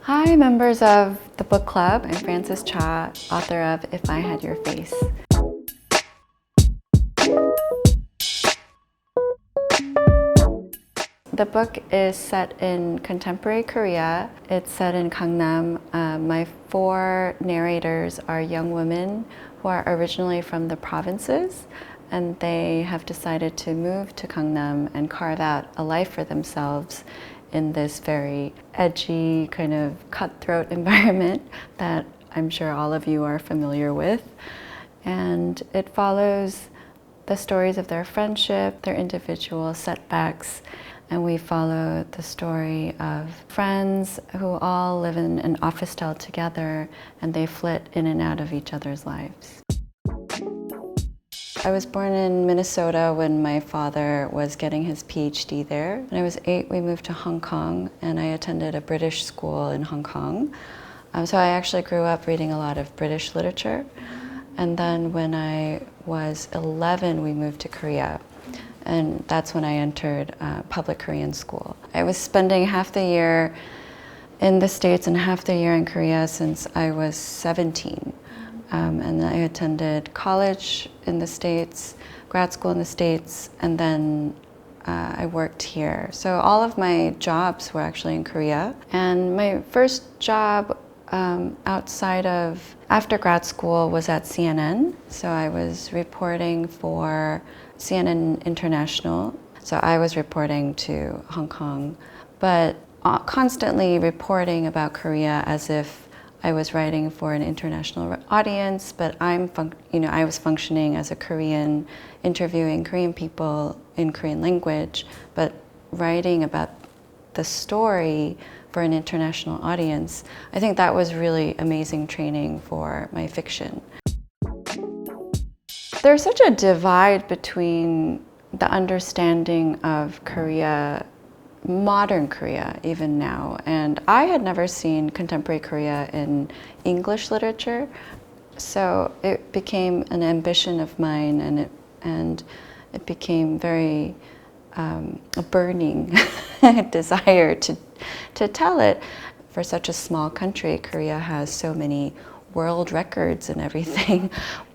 Hi, members of the book club. I'm Frances Cha, author of If I Had Your Face. The book is set in contemporary Korea. It's set in Gangnam. My four narrators are young women who are originally from the provinces, and they have decided to move to Gangnam and carve out a life for themselves in this very edgy, kind of cutthroat environment that I'm sure all of you are familiar with. And it follows the stories of their friendship, their individual setbacks, and we follow the story of friends who all live in an office style together, and they flit in and out of each other's lives. I was born in Minnesota when my father was getting his PhD there. When I was 8, we moved to Hong Kong, and I attended a British school in Hong Kong. So I actually grew up reading a lot of British literature. And then when I was 11, we moved to Korea. And that's when I entered public Korean school. I was spending half the year in the States and half the year in Korea since I was 17. And I attended college in the States, grad school in the States, and then I worked here. So all of my jobs were actually in Korea. And my first job after grad school was at CNN. So I was reporting for CNN International. So I was reporting to Hong Kong, but constantly reporting about Korea as if I was writing for an international audience, but I was functioning as a Korean, interviewing Korean people in Korean language, but writing about the story for an international audience. I think that was really amazing training for my fiction. There's such a divide between the understanding of Korea, modern Korea, even now. And I had never seen contemporary Korea in English literature, so it became an ambition of mine, and it became very a burning desire to tell it. For such a small country, Korea has so many world records and everything.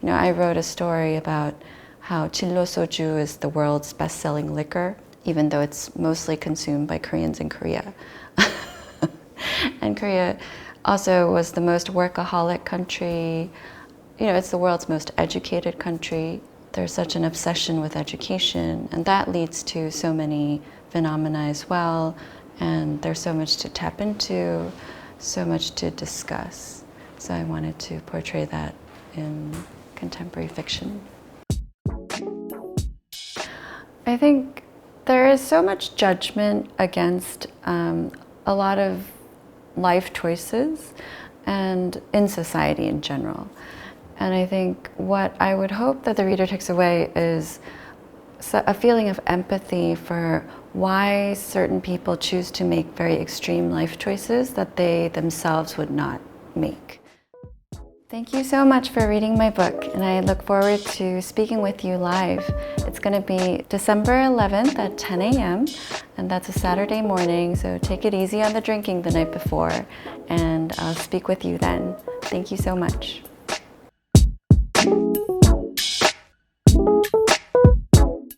I wrote a story about how Chillo soju is the world's best-selling liquor, even though it's mostly consumed by Koreans in Korea. And Korea also was the most workaholic country. It's the world's most educated country. There's such an obsession with education, and that leads to so many phenomena as well. And there's so much to tap into, so much to discuss. So I wanted to portray that in contemporary fiction. I think there is so much judgment against a lot of life choices and in society in general. And I think what I would hope that the reader takes away is a feeling of empathy for why certain people choose to make very extreme life choices that they themselves would not make. Thank you so much for reading my book, and I look forward to speaking with you live. It's going to be December 11th at 10 a.m., and that's a Saturday morning, so take it easy on the drinking the night before, and I'll speak with you then. Thank you so much.